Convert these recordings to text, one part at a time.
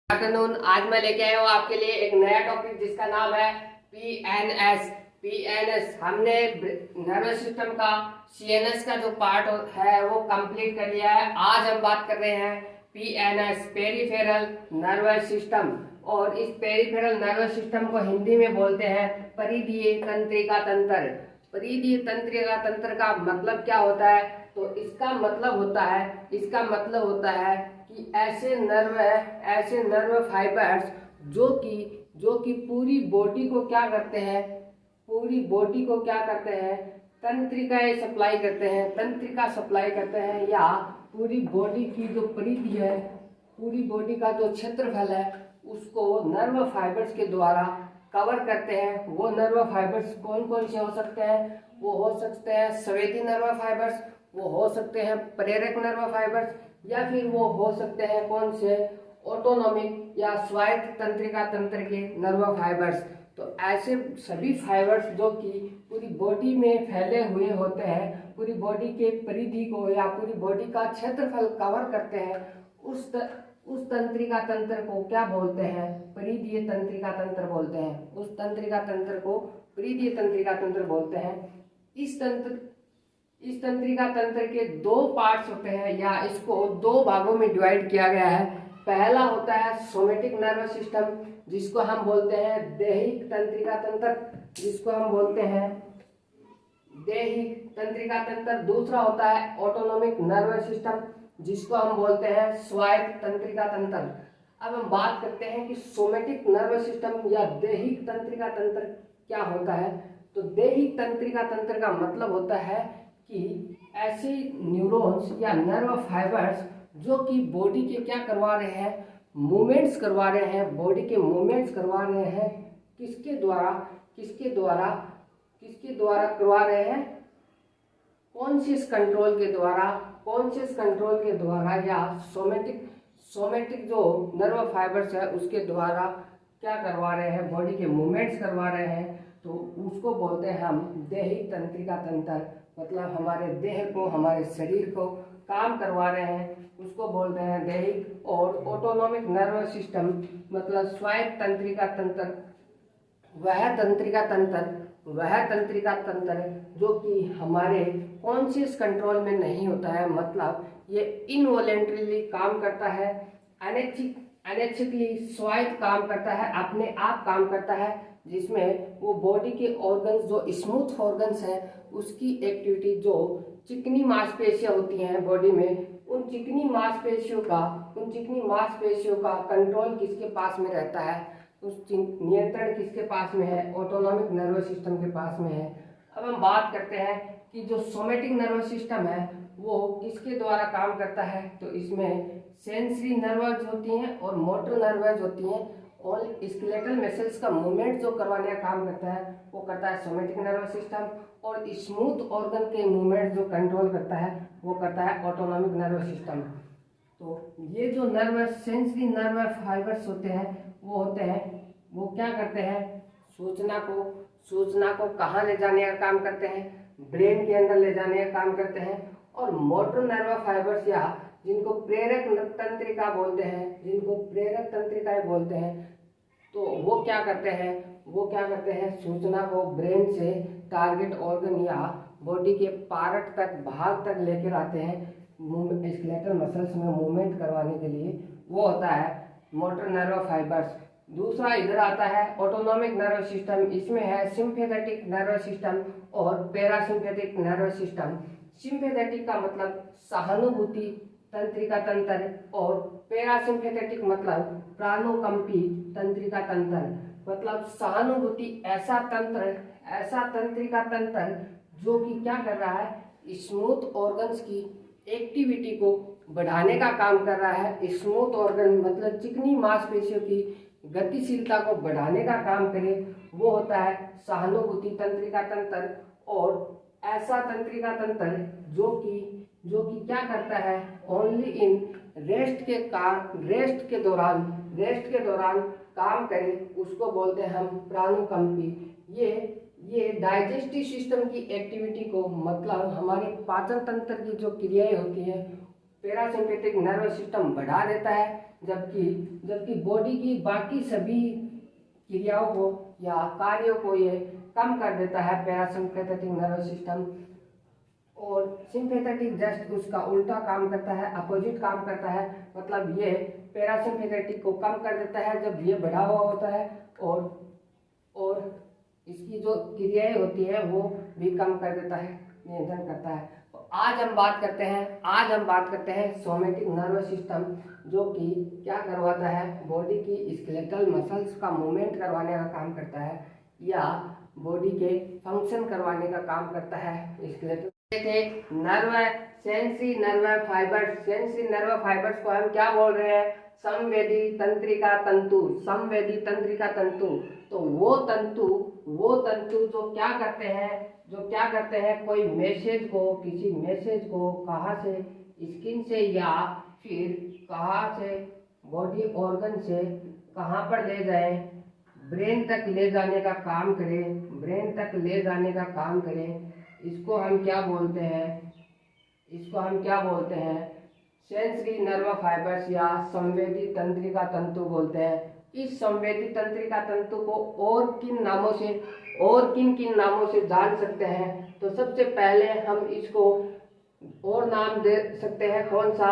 Afternoon. आज मैं लेके आया हूँ आपके लिए एक नया टॉपिक जिसका नाम है पीएनएस। पीएनएस हमने नर्वस सिस्टम का सीएनएस का जो पार्ट है वो कंप्लीट कर लिया है। आज हम बात कर रहे हैं पीएनएस, पेरिफेरल नर्वस सिस्टम। और इस पेरिफेरल नर्वस सिस्टम को हिंदी में बोलते हैं परिधीय तंत्रिका तंत्र। परिधीय तंत्रिका तंत्र का मतलब क्या होता है? तो इसका मतलब होता है कि ऐसे नर्व फाइबर्स जो कि पूरी बॉडी को क्या करते हैं, तंत्रिका सप्लाई करते हैं या पूरी बॉडी की जो परिधि है, पूरी बॉडी का जो क्षेत्रफल है उसको नर्व फाइबर्स के द्वारा कवर करते हैं। वो नर्व फाइबर्स कौन कौन से हो सकते हैं? वो हो सकते हैं संवेदी नर्व फाइबर्स, वो हो सकते हैं प्रेरक नर्व फाइबर्स, या फिर वो हो सकते हैं कौन से ऑटोनॉमिक या स्वायत्त तंत्रिका तंत्र के नर्व फाइबर्स। तो ऐसे सभी फाइबर्स जो कि पूरी बॉडी में फैले हुए होते हैं, पूरी बॉडी के परिधि को या पूरी बॉडी का क्षेत्रफल कवर करते हैं, उस तंत्रिका तंत्र को क्या बोलते हैं? परिधीय तंत्रिका तंत्र बोलते हैं। उस तंत्रिका तंत्र को परिधीय तंत्रिका तंत्र बोलते हैं। इस तंत्रिका तंत्र के दो पार्ट्स होते हैं या इसको दो भागों में डिवाइड किया गया है। पहला होता है सोमेटिक नर्वस सिस्टम, जिसको हम बोलते हैं दैहिक तंत्रिका तंत्र, दूसरा होता है ऑटोनॉमिक नर्वस सिस्टम, जिसको हम बोलते हैं स्वायत्त तंत्रिका तंत्र। अब हम बात करते हैं कि सोमेटिक नर्वस सिस्टम या दैहिक तंत्रिका तंत्र क्या होता है। तो दैहिक तंत्रिका तंत्र का मतलब होता है कि ऐसे न्यूरॉन्स या नर्व फाइबर्स जो कि बॉडी के क्या करवा रहे हैं? मूवमेंट्स करवा रहे हैं, बॉडी के मूवमेंट्स करवा रहे हैं। किसके द्वारा करवा रहे हैं? कॉन्शियस कंट्रोल के द्वारा या सोमेटिक जो नर्व फाइबर्स है उसके द्वारा क्या करवा रहे हैं? बॉडी के मूवमेंट्स करवा रहे हैं। तो उसको बोलते हैं हम दैहिक तंत्रिका तंत्र। मतलब हमारे देह को, हमारे शरीर को काम करवा रहे हैं, उसको बोलते हैं दैहिक। और ऑटोनॉमिक नर्वस सिस्टम मतलब स्वायत्त तंत्रिका तंत्र, वह तंत्रिका तंत्र जो कि हमारे कॉन्शियस कंट्रोल में नहीं होता है। मतलब ये इनवॉलेंटरीली काम करता है, अनैच्छिकली स्वायत्त काम करता है, अपने आप काम करता है, जिसमें वो बॉडी के ऑर्गन्स जो स्मूथ ऑर्गन्स हैं उसकी एक्टिविटी, जो चिकनी मांसपेशियां होती हैं बॉडी में, उन चिकनी मांसपेशियों का कंट्रोल किसके पास में रहता है? उस नियंत्रण किसके पास में है? ऑटोनॉमिक नर्वस सिस्टम के पास में है। अब हम बात करते हैं कि जो सोमेटिक नर्वस सिस्टम है वो किसके द्वारा काम करता है। तो इसमें सेंसरी नर्व्स होती हैं और मोटर नर्व्स होती हैं। और स्केलेटल मसल्स का मूवमेंट जो करवाने का काम करता है वो करता है सोमेटिक नर्वस सिस्टम। और स्मूथ ऑर्गन के मूवमेंट जो कंट्रोल करता है वो करता है ऑटोनॉमिक नर्वस सिस्टम। तो ये जो सेंसरी नर्व फाइबर्स होते हैं वो क्या करते हैं? सूचना को कहाँ ले जाने का काम करते हैं? ब्रेन के अंदर ले जाने का काम करते हैं। और मोटर नर्व फाइबर्स या जिनको प्रेरक तंत्रिका बोलते हैं, तो वो क्या करते हैं? सूचना को ब्रेन से टारगेट ऑर्गन या बॉडी के भाग तक लेकर आते हैं स्केलेटल मसल्स में मूवमेंट करवाने के लिए। वो होता है मोटर नर्व फाइबर्स। दूसरा इधर आता है ऑटोनॉमिक नर्व सिस्टम। इसमें है सिंपैथेटिक नर्व सिस्टम और पैरासिम्पैथिक नर्व सिस्टम। सिंपैथेटिक का मतलब सहानुभूति तंत्रिका तंत्र और पैरासिम्पैथेटिक मतलब प्राणोकंपी तंत्रिका तंत्र। मतलब सहानुभूति ऐसा तंत्रिका तंत्र जो कि क्या कर रहा है? स्मूथ ऑर्गन्स की एक्टिविटी को बढ़ाने का काम कर रहा है। स्मूथ ऑर्गन मतलब चिकनी मांसपेशियों की गतिशीलता को बढ़ाने का काम करे, वो होता है सहानुभूति तंत्रिका तंत्र। और ऐसा तंत्रिका तंत्र जो कि क्या करता है? ओनली इन रेस्ट के दौरान काम करे, उसको बोलते हैं हम प्राणुकंपी। ये डाइजेस्टिव सिस्टम की एक्टिविटी को, मतलब हमारे पाचन तंत्र की जो क्रियाएं होती है, पैरासिम्पैथिक नर्वस सिस्टम बढ़ा देता है। जबकि जबकि बॉडी की बाकी सभी क्रियाओं को या कार्यों को ये कम कर देता है पैरासिम्पैथेटिक नर्वस सिस्टम। और सिंपैथेटिक जस्ट उसका उल्टा काम करता है, अपोजिट काम करता है। मतलब ये पैरासिम्पैथेटिक को कम कर देता है जब ये बढ़ा हुआ होता है, और इसकी जो क्रियाएं होती है वो भी कम कर देता है, नियंत्रण करता है। तो आज हम बात करते हैं सोमैटिक नर्वस सिस्टम, जो कि क्या करवाता है, बॉडी की स्केलेटल मसल्स का मूवमेंट करवाने का काम करता है या बॉडी के फंक्शन करवाने का काम करता है। Skeletal nerve, sensory nerve fibres. Sensory nerve fibres को हम क्या बोल रहे हैं, संवेदी तंत्रिका तंतु। संवेदी तंत्रिका तंतु, तो वो तंतु जो क्या करते हैं कोई किसी मैसेज को कहाँ से, स्किन से या फिर कहाँ से, बॉडी ऑर्गन से कहाँ पर ले जाए, ब्रेन तक ले जाने का काम करें। इसको हम क्या बोलते हैं, सेंसरी नर्व फाइबर्स या संवेदी तंत्रिका तंतु बोलते हैं। इस संवेदी तंत्रिका तंतु को और किन नामों से जान सकते हैं, तो सबसे पहले हम इसको और नाम दे सकते हैं, कौन सा,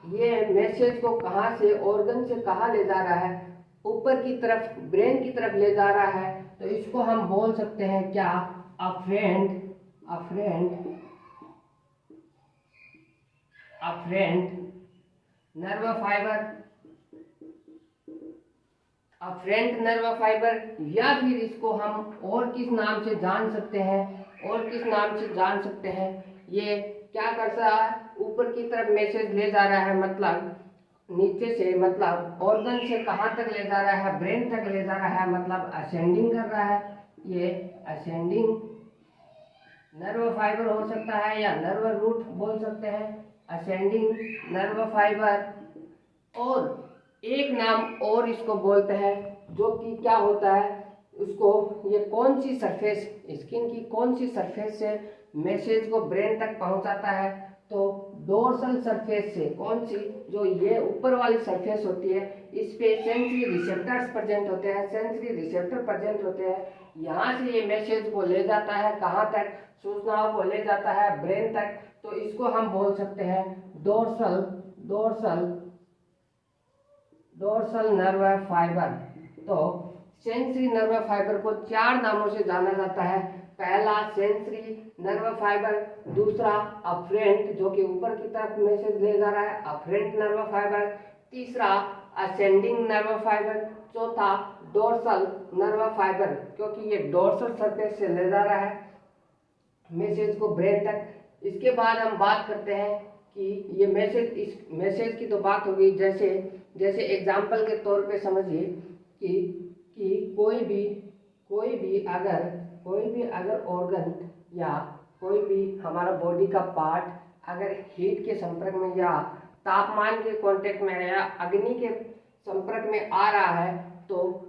ये मैसेज को कहाँ से, ऑर्गन से कहाँ ले जा रहा है, ऊपर की तरफ ब्रेन की तरफ ले जा रहा है, तो इसको हम बोल सकते हैं क्या, अफरेंट नर्व फाइबर। या फिर इसको हम और किस नाम से जान सकते हैं, ये क्या कर रहा है, ऊपर की तरफ मैसेज ले जा रहा है, मतलब नीचे से, मतलब ऑर्गन से कहाँ तक ले जा रहा है, ब्रेन तक ले जा रहा है, मतलब असेंडिंग कर रहा है। ये असेंडिंग नर्व फाइबर हो सकता है या नर्व रूट बोल सकते हैं, असेंडिंग नर्व फाइबर। और एक नाम और इसको बोलते हैं, जो कि क्या होता है, उसको ये कौन सी सरफेस, स्किन की कौन सी सरफेस से मैसेज को ब्रेन तक पहुंचाता है, तो डोर्सल सरफेस से। कौन सी, जो ये ऊपर वाली सरफेस होती है, इस पे सेंसरी रिसेप्टर्स प्रेजेंट होते हैं। यहाँ से ये मैसेज को ले जाता है कहाँ तक, सूचनाओं को ले जाता है ब्रेन तक, तो इसको हम बोल सकते हैं डोर्सल नर्व फाइबर। तो सेंसरी नर्व फाइबर को 4 नामों से जाना जाता है। पहला सेंसरी नर्व फाइबर, दूसरा अफरेंट, जो कि ऊपर की तरफ मैसेज ले जा रहा है, अफरेंट नर्व फाइबर, तीसरा असेंडिंग नर्व फाइबर, चौथा डोर्सल नर्व फाइबर, क्योंकि ये डोर्सल सरफेस से ले जा रहा है मैसेज को ब्रेन तक। इसके बाद हम बात करते हैं कि ये इस मैसेज की तो बात होगी, जैसे एग्जाम्पल के तौर पे समझिए कि कोई भी अगर ऑर्गन या कोई भी हमारा बॉडी का पार्ट अगर हीट के संपर्क में या तापमान के कांटेक्ट में या अग्नि के संपर्क में आ रहा है, तो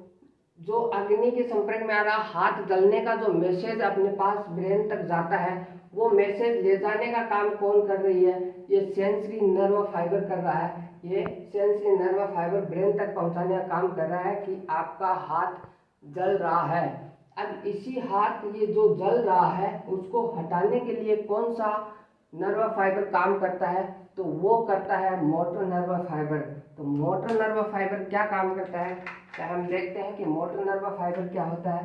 जो अग्नि के संपर्क में आ रहा हाथ जलने का जो मैसेज अपने पास ब्रेन तक जाता है, वो मैसेज ले जाने का काम कौन कर रही है, ये सेंसरी नर्व फाइबर कर रहा है। ये सेंसरी नर्व फाइबर ब्रेन तक पहुंचाने का काम कर रहा है कि आपका हाथ जल रहा है। अब इसी हाथ, ये जो जल रहा है, उसको हटाने के लिए कौन सा नर्व फाइबर काम करता है, तो वो करता है मोटर नर्व फाइबर। तो मोटर नर्व फाइबर क्या काम करता है, तो हम देखते हैं कि मोटर नर्व फाइबर क्या होता है।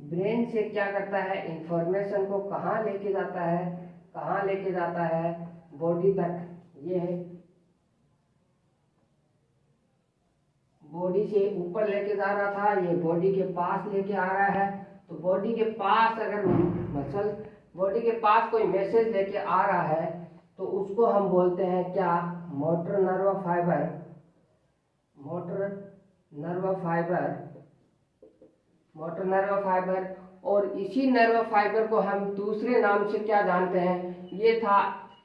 ब्रेन से क्या करता है, इंफॉर्मेशन को कहाँ लेके जाता है, बॉडी तक। ये बॉडी से ऊपर लेके जा रहा था, ये बॉडी के पास लेके आ रहा है। तो बॉडी के पास अगर बॉडी के पास कोई मैसेज लेके आ रहा है, तो उसको हम बोलते हैं क्या, मोटर नर्व फाइबर। और इसी नर्व फाइबर को हम दूसरे नाम से क्या जानते हैं, ये था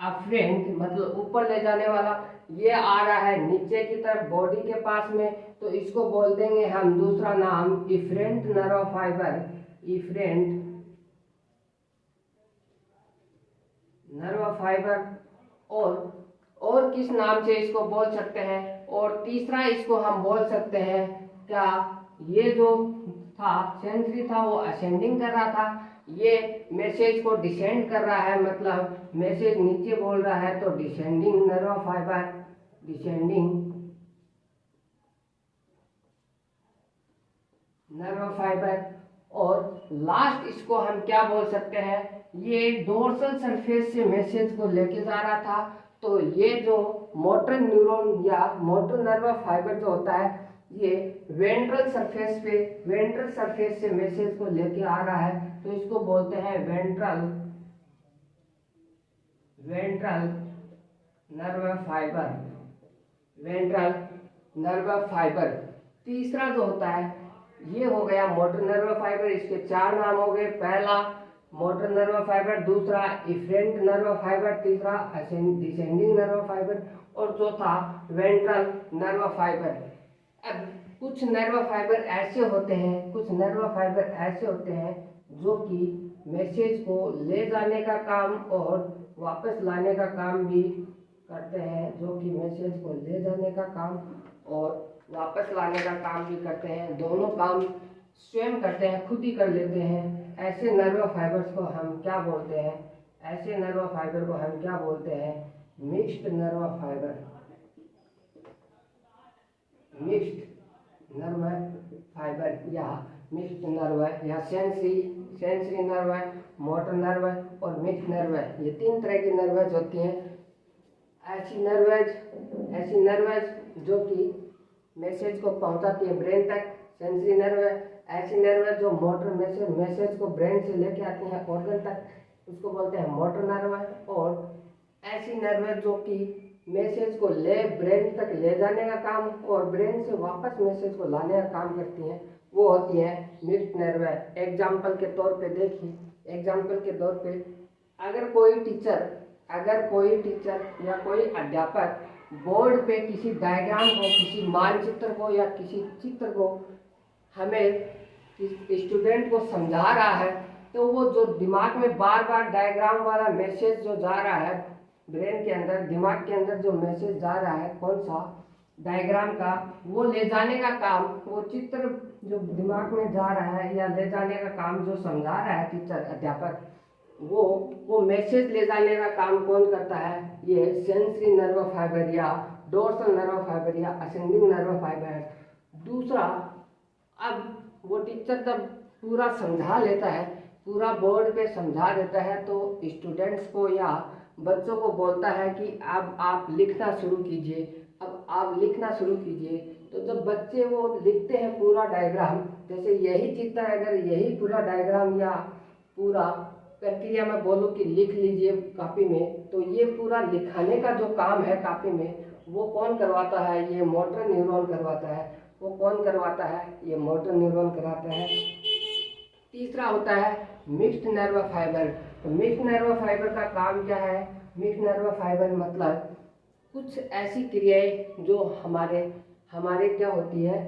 अफरेंट, मतलब ऊपर ले जाने वाला। ये आ रहा है नीचे की तरफ बॉडी के पास में, तो इसको बोल देंगे हम दूसरा नाम इफरेंट नर्व फाइबर। और किस नाम से इसको बोल सकते हैं, और तीसरा इसको हम बोल सकते हैं क्या, ये जो था सेंसरी था वो असेंडिंग कर रहा था, ये मैसेज को डिसेंड कर रहा है, मतलब मैसेज नीचे बोल रहा है, तो descending nerve fibre, descending nerve fibre. और लास्ट इसको हम क्या बोल सकते हैं, ये डोर्सल सरफेस से मैसेज को लेके जा रहा था, तो ये जो मोटर न्यूरॉन या मोटर नर्व फाइबर जो होता है ये वेंट्रल सरफेस से मैसेज को लेके आ रहा है, तो इसको बोलते हैं ventral nerve fibre, ventral nerve fibre. तीसरा जो होता है ये हो गया मोटर नर्व फाइबर, इसके 4 नाम हो गए, पहला मोटर नर्व फाइबर, दूसरा इफरेंट नर्व फाइबर, तीसरा डिसेंडिंग नर्व फाइबर, और चौथा वेंट्रल नर्व फाइबर। अब कुछ नर्व फाइबर ऐसे होते हैं, कुछ नर्व फाइबर ऐसे होते हैं जो कि मैसेज को ले जाने का काम और वापस लाने का काम भी करते हैं, जो कि मैसेज को ले जाने का काम और वापस लाने का काम भी करते हैं, दोनों काम स्वयं करते हैं, खुद ही कर लेते हैं। ऐसे नर्व फाइबर्स को हम क्या बोलते हैं, ऐसे नर्व फाइबर को हम क्या बोलते हैं, mixed nerve fibre, mixed nerve fibre या मिक्स्ड नर्व या सेंसरी नर्व, मोटर नर्व और मिक्स्ड नर्व, ये 3 तरह की नर्वज होती हैं। ऐसी नर्वज जो कि मैसेज को पहुंचाती है ब्रेन तक, सेंसरी नर्व। ऐसी नर्व जो मोटर मैसेज को ब्रेन से लेके आती हैं ऑर्गन तक, उसको बोलते हैं मोटर नर्व। और ऐसी नर्व जो कि मैसेज को ब्रेन तक ले जाने का काम और ब्रेन से वापस मैसेज को लाने का काम करती हैं, वो होती है मिक्स्ड नर्व। एग्जाम्पल के तौर पे देखिए, एग्जाम्पल के तौर पे अगर कोई टीचर या कोई अध्यापक बोर्ड पे किसी डायग्राम को, किसी मानचित्र को या किसी चित्र को हमें स्टूडेंट को समझा रहा है, तो वो जो दिमाग में बार बार डायग्राम वाला मैसेज जो जा रहा है ब्रेन के अंदर, दिमाग के अंदर जो मैसेज जा रहा है कौन सा, डायग्राम का, वो ले जाने का काम, वो चित्र जो दिमाग में जा रहा है या ले जाने का काम जो समझा रहा है टीचर अध्यापक, वो मैसेज ले जाने का काम कौन करता है, ये सेंसरी नर्व फाइबर या डोर्सल नर्व फाइबर या असेंडिंग नर्व फाइबर है। दूसरा, अब वो टीचर जब पूरा समझा लेता है, पूरा बोर्ड पे समझा देता है, तो स्टूडेंट्स को या बच्चों को बोलता है कि अब आप लिखना शुरू कीजिए, अब आप लिखना शुरू कीजिए। तो जब बच्चे वो लिखते हैं पूरा डायग्राम, जैसे यही चित्र अगर यही पूरा डायग्राम या पूरा प्रक्रिया में बोलो कि लिख लीजिए कॉपी में, तो ये पूरा लिखाने का जो काम है कॉपी में, वो कौन करवाता है, ये मोटर न्यूरॉन करवाता है। वो कौन करवाता है, ये मोटर न्यूरॉन कराता है। तीसरा होता है मिक्स्ड नर्व फाइबर। तो मिक्स्ड नर्व फाइबर का काम क्या है, मिक्स्ड नर्व फाइबर मतलब कुछ ऐसी क्रियाएं जो हमारे क्या होती है,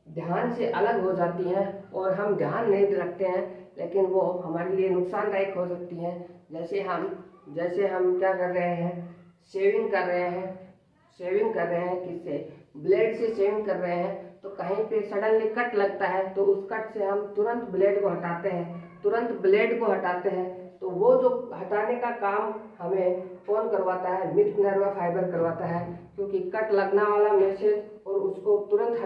ध्यान से अलग हो जाती हैं और हम ध्यान नहीं रखते हैं, लेकिन वो हमारे लिए नुकसानदायक हो सकती हैं। जैसे हम क्या कर रहे हैं, शेविंग कर रहे हैं किससे, ब्लेड से शेविंग कर रहे हैं, तो कहीं पे सडनली कट लगता है, तो उस कट से हम तुरंत ब्लेड को हटाते हैं, तो वो जो हटाने का काम हमें कौन करवाता है, मिक्स्ड नर्व फाइबर करवाता है, क्योंकि कट लगना वाला मैसेज और उसको तुरंत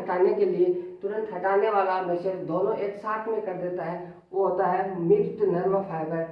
हटाने वाला मैसेज दोनों एक साथ में कर देता है, वो होता है मिक्स्ड नर्व फाइबर।